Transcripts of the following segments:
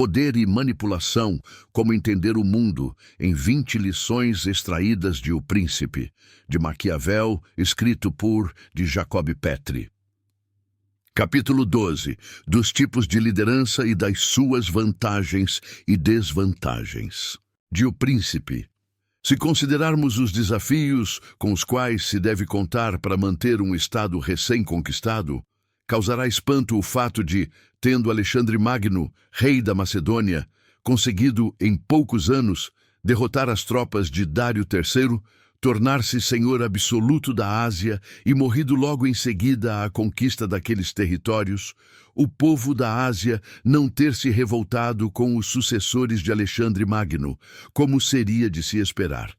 Poder e Manipulação, como entender o mundo, em 20 lições extraídas de O Príncipe, de Maquiavel, escrito por de Jacob Petri. Capítulo 12. Dos tipos de liderança e das suas vantagens e desvantagens. De O Príncipe. Se considerarmos os desafios com os quais se deve contar para manter um Estado recém-conquistado, causará espanto o fato de, tendo Alexandre Magno, rei da Macedônia, conseguido, em poucos anos, derrotar as tropas de Dário III, tornar-se senhor absoluto da Ásia e morrido logo em seguida à conquista daqueles territórios, o povo da Ásia não ter se revoltado com os sucessores de Alexandre Magno, como seria de se esperar.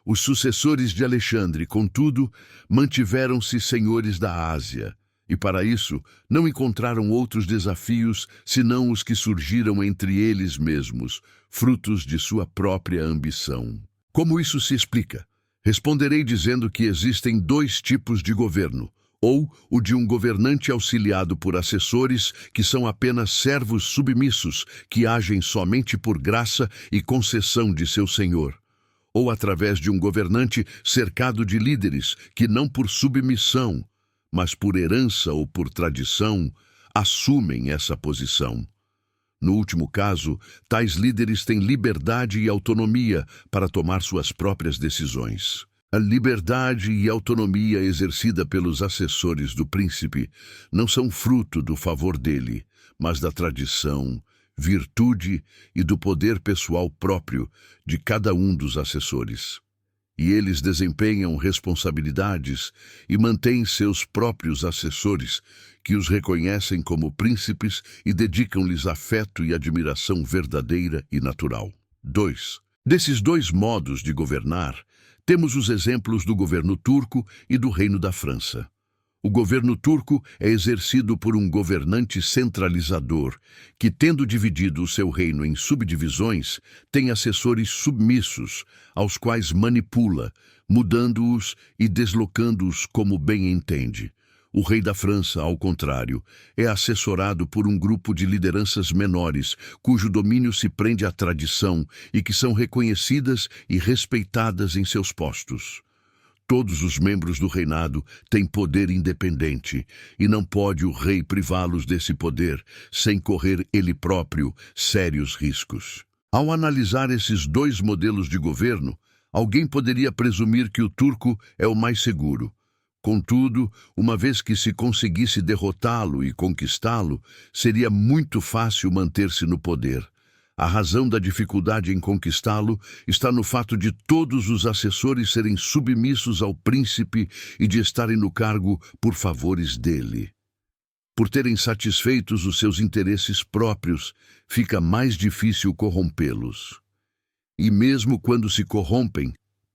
Os sucessores de Alexandre, contudo, mantiveram-se senhores da Ásia, e para isso não encontraram outros desafios senão os que surgiram entre eles mesmos, frutos de sua própria ambição. Como isso se explica? Responderei dizendo que existem dois tipos de governo, ou o de um governante auxiliado por assessores que são apenas servos submissos que agem somente por graça e concessão de seu senhor, ou através de um governante cercado de líderes que não por submissão, mas por herança ou por tradição, assumem essa posição. No último caso, tais líderes têm liberdade e autonomia para tomar suas próprias decisões. A liberdade e autonomia exercida pelos assessores do príncipe não são fruto do favor dele, mas da tradição, virtude e do poder pessoal próprio de cada um dos assessores. E eles desempenham responsabilidades e mantêm seus próprios assessores, que os reconhecem como príncipes e dedicam-lhes afeto e admiração verdadeira e natural. 2. Desses dois modos de governar, temos os exemplos do governo turco e do Reino da França. O governo turco é exercido por um governante centralizador, que, tendo dividido o seu reino em subdivisões, tem assessores submissos, aos quais manipula, mudando-os e deslocando-os como bem entende. O rei da França, ao contrário, é assessorado por um grupo de lideranças menores, cujo domínio se prende à tradição e que são reconhecidas e respeitadas em seus postos. Todos os membros do reinado têm poder independente, e não pode o rei privá-los desse poder sem correr ele próprio sérios riscos. Ao analisar esses dois modelos de governo, alguém poderia presumir que o turco é o mais seguro. Contudo, uma vez que se conseguisse derrotá-lo e conquistá-lo, seria muito fácil manter-se no poder. A razão da dificuldade em conquistá-lo está no fato de todos os assessores serem submissos ao príncipe e de estarem no cargo por favores dele. Por terem satisfeitos os seus interesses próprios, fica mais difícil corrompê-los. E mesmo quando se corrompem,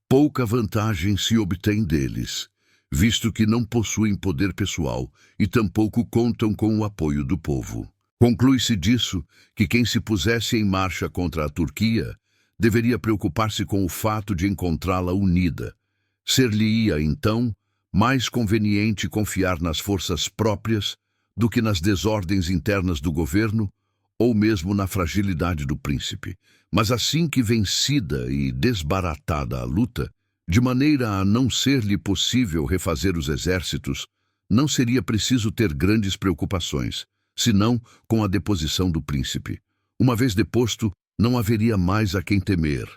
pouca vantagem se obtém deles, visto que não possuem poder pessoal e tampouco contam com o apoio do povo. Conclui-se disso que quem se pusesse em marcha contra a Turquia deveria preocupar-se com o fato de encontrá-la unida. Ser-lhe-ia, então, mais conveniente confiar nas forças próprias do que nas desordens internas do governo ou mesmo na fragilidade do príncipe. Mas assim que vencida e desbaratada a luta, de maneira a não ser-lhe possível refazer os exércitos, não seria preciso ter grandes preocupações, senão com a deposição do príncipe. Uma vez deposto, não haveria mais a quem temer,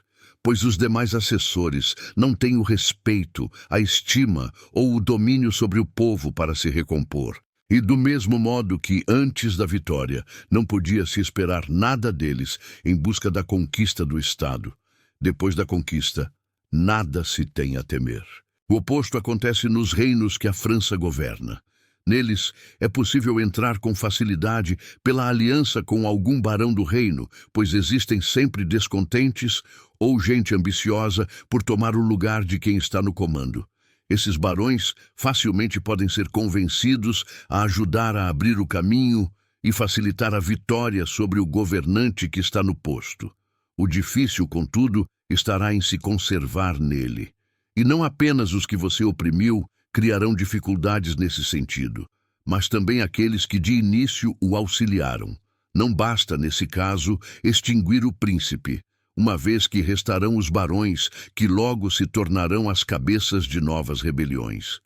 pois os demais assessores não têm o respeito, a estima ou o domínio sobre o povo para se recompor. E do mesmo modo que, antes da vitória, não podia se esperar nada deles em busca da conquista do Estado, depois da conquista, nada se tem a temer. O oposto acontece nos reinos que a França governa. Neles, é possível entrar com facilidade pela aliança com algum barão do reino, pois existem sempre descontentes ou gente ambiciosa por tomar o lugar de quem está no comando. Esses barões facilmente podem ser convencidos a ajudar a abrir o caminho e facilitar a vitória sobre o governante que está no posto. O difícil, contudo, estará em se conservar nele. E não apenas os que você oprimiu criarão dificuldades nesse sentido, mas também aqueles que de início o auxiliaram. Não basta, nesse caso, extinguir o príncipe, uma vez que restarão os barões, que logo se tornarão as cabeças de novas rebeliões.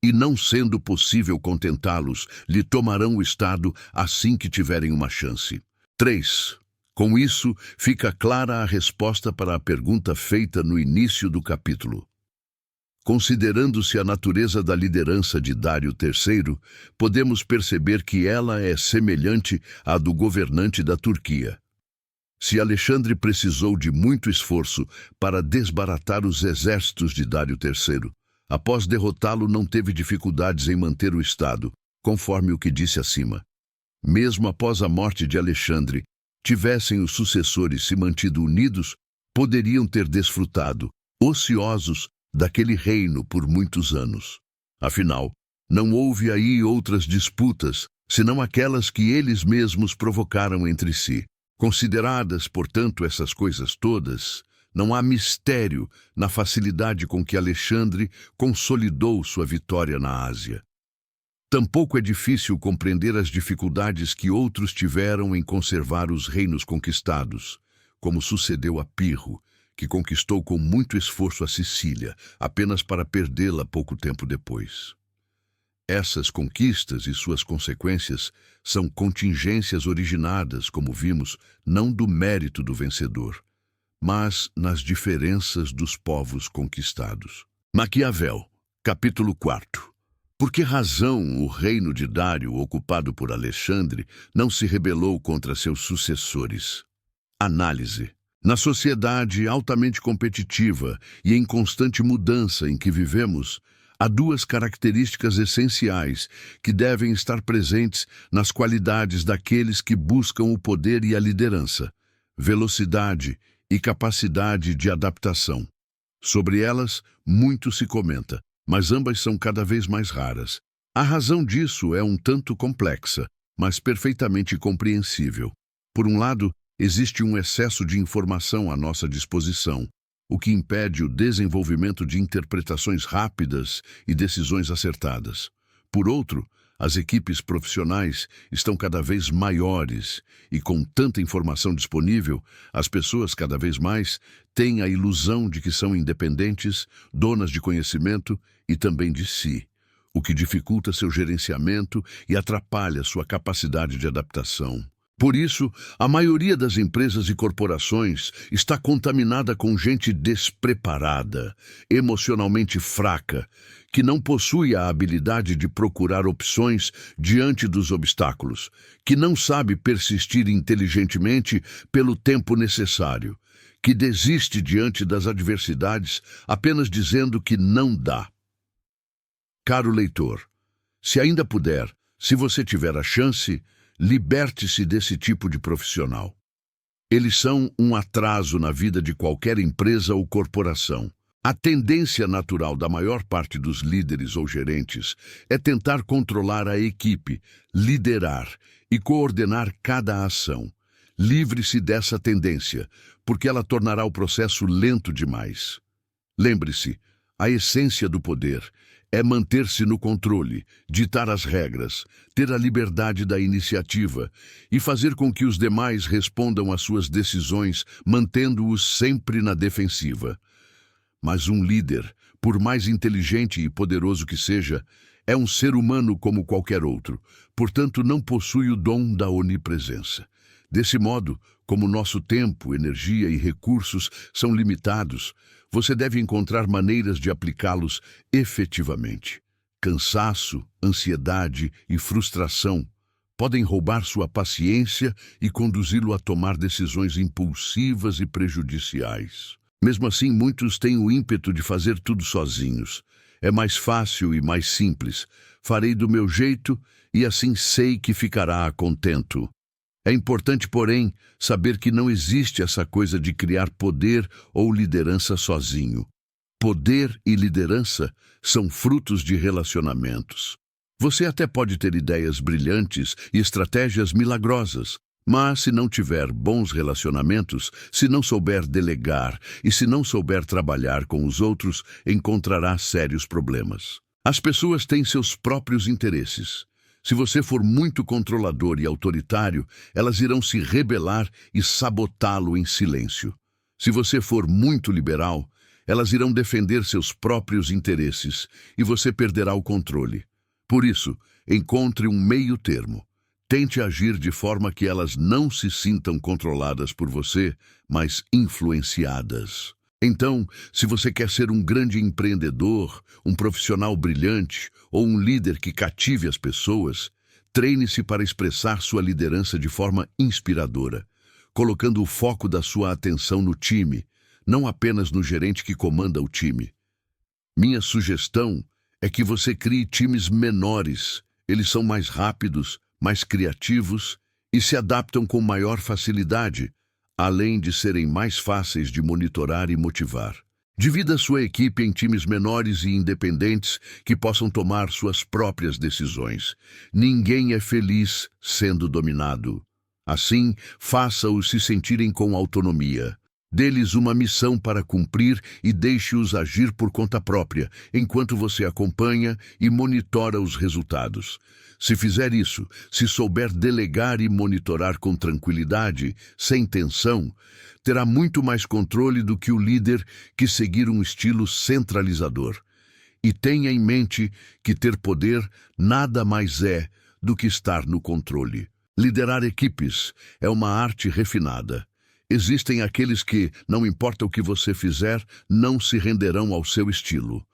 E não sendo possível contentá-los, lhe tomarão o Estado assim que tiverem uma chance. 3. Com isso, fica clara a resposta para a pergunta feita no início do capítulo. Considerando-se a natureza da liderança de Dário III, podemos perceber que ela é semelhante à do governante da Turquia. Se Alexandre precisou de muito esforço para desbaratar os exércitos de Dário III, após derrotá-lo não teve dificuldades em manter o Estado, conforme o que disse acima. Mesmo após a morte de Alexandre, tivessem os sucessores se mantido unidos, poderiam ter desfrutado, ociosos, daquele reino por muitos anos. Afinal, não houve aí outras disputas, senão aquelas que eles mesmos provocaram entre si. Consideradas, portanto, essas coisas todas, não há mistério na facilidade com que Alexandre consolidou sua vitória na Ásia. Tampouco é difícil compreender as dificuldades que outros tiveram em conservar os reinos conquistados, como sucedeu a Pirro, que conquistou com muito esforço a Sicília, apenas para perdê-la pouco tempo depois. Essas conquistas e suas consequências são contingências originadas, como vimos, não do mérito do vencedor, mas nas diferenças dos povos conquistados. Maquiavel, capítulo 4. Por que razão o reino de Dário, ocupado por Alexandre, não se rebelou contra seus sucessores? Análise. Na sociedade altamente competitiva e em constante mudança em que vivemos, há duas características essenciais que devem estar presentes nas qualidades daqueles que buscam o poder e a liderança: velocidade e capacidade de adaptação. Sobre elas, muito se comenta, mas ambas são cada vez mais raras. A razão disso é um tanto complexa, mas perfeitamente compreensível. Por um lado, existe um excesso de informação à nossa disposição, o que impede o desenvolvimento de interpretações rápidas e decisões acertadas. Por outro, as equipes profissionais estão cada vez maiores e, com tanta informação disponível, as pessoas cada vez mais têm a ilusão de que são independentes, donas de conhecimento e também de si, o que dificulta seu gerenciamento e atrapalha sua capacidade de adaptação. Por isso, a maioria das empresas e corporações está contaminada com gente despreparada, emocionalmente fraca, que não possui a habilidade de procurar opções diante dos obstáculos, que não sabe persistir inteligentemente pelo tempo necessário, que desiste diante das adversidades apenas dizendo que não dá. Caro leitor, se ainda puder, se você tiver a chance, liberte-se desse tipo de profissional. Eles são um atraso na vida de qualquer empresa ou corporação. A tendência natural da maior parte dos líderes ou gerentes é tentar controlar a equipe, liderar e coordenar cada ação. Livre-se dessa tendência, porque ela tornará o processo lento demais. Lembre-se, a essência do poder é manter-se no controle, ditar as regras, ter a liberdade da iniciativa e fazer com que os demais respondam às suas decisões, mantendo-os sempre na defensiva. Mas um líder, por mais inteligente e poderoso que seja, é um ser humano como qualquer outro, portanto não possui o dom da onipresença. Desse modo, como nosso tempo, energia e recursos são limitados, você deve encontrar maneiras de aplicá-los efetivamente. Cansaço, ansiedade e frustração podem roubar sua paciência e conduzi-lo a tomar decisões impulsivas e prejudiciais. Mesmo assim, muitos têm o ímpeto de fazer tudo sozinhos. É mais fácil e mais simples. Farei do meu jeito e assim sei que ficará contento. É importante, porém, saber que não existe essa coisa de criar poder ou liderança sozinho. Poder e liderança são frutos de relacionamentos. Você até pode ter ideias brilhantes e estratégias milagrosas, mas se não tiver bons relacionamentos, se não souber delegar e se não souber trabalhar com os outros, encontrará sérios problemas. As pessoas têm seus próprios interesses. Se você for muito controlador e autoritário, elas irão se rebelar e sabotá-lo em silêncio. Se você for muito liberal, elas irão defender seus próprios interesses e você perderá o controle. Por isso, encontre um meio termo. Tente agir de forma que elas não se sintam controladas por você, mas influenciadas. Então, se você quer ser um grande empreendedor, um profissional brilhante ou um líder que cative as pessoas, treine-se para expressar sua liderança de forma inspiradora, colocando o foco da sua atenção no time, não apenas no gerente que comanda o time. Minha sugestão é que você crie times menores. Eles são mais rápidos, mais criativos e se adaptam com maior facilidade, além de serem mais fáceis de monitorar e motivar. Divida sua equipe em times menores e independentes que possam tomar suas próprias decisões. Ninguém é feliz sendo dominado. Assim, faça-os se sentirem com autonomia. Dê-lhes uma missão para cumprir e deixe-os agir por conta própria, enquanto você acompanha e monitora os resultados. Se fizer isso, se souber delegar e monitorar com tranquilidade, sem tensão, terá muito mais controle do que o líder que seguir um estilo centralizador. E tenha em mente que ter poder nada mais é do que estar no controle. Liderar equipes é uma arte refinada. Existem aqueles que, não importa o que você fizer, não se renderão ao seu estilo.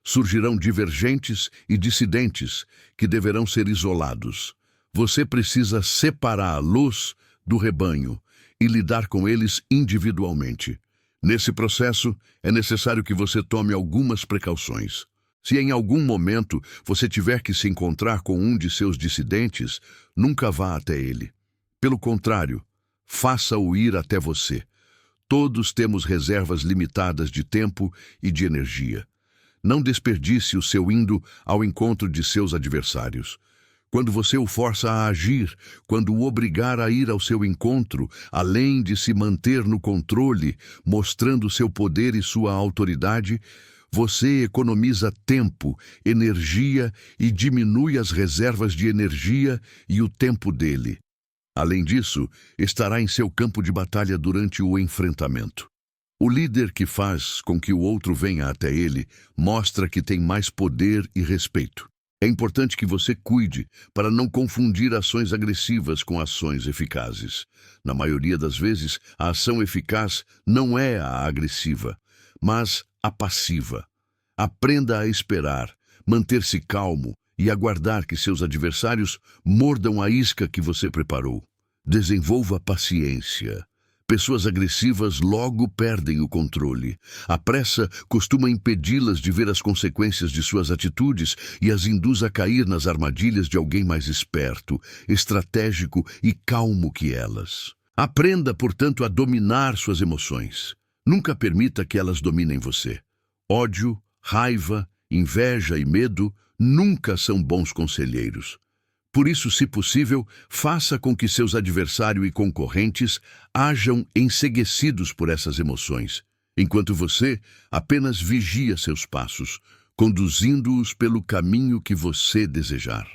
Surgirão divergentes e dissidentes que deverão ser isolados. Você precisa separar a luz do rebanho e lidar com eles individualmente. Nesse processo, é necessário que você tome algumas precauções. Se em algum momento você tiver que se encontrar com um de seus dissidentes, nunca vá até ele. Pelo contrário, faça-o ir até você. Todos temos reservas limitadas de tempo e de energia. Não desperdice o seu indo ao encontro de seus adversários. Quando você o força a agir, quando o obrigar a ir ao seu encontro, além de se manter no controle, mostrando seu poder e sua autoridade, você economiza tempo, energia e diminui as reservas de energia e o tempo dele. Além disso, estará em seu campo de batalha durante o enfrentamento. O líder que faz com que o outro venha até ele mostra que tem mais poder e respeito. É importante que você cuide para não confundir ações agressivas com ações eficazes. Na maioria das vezes, a ação eficaz não é a agressiva, mas a passiva. Aprenda a esperar, manter-se calmo e aguardar que seus adversários mordam a isca que você preparou. Desenvolva paciência. Pessoas agressivas logo perdem o controle. A pressa costuma impedi-las de ver as consequências de suas atitudes e as induz a cair nas armadilhas de alguém mais esperto, estratégico e calmo que elas. Aprenda, portanto, a dominar suas emoções. Nunca permita que elas dominem você. Ódio, raiva, inveja e medo nunca são bons conselheiros. Por isso, se possível, faça com que seus adversários e concorrentes hajam enceguecidos por essas emoções, enquanto você apenas vigia seus passos, conduzindo-os pelo caminho que você desejar.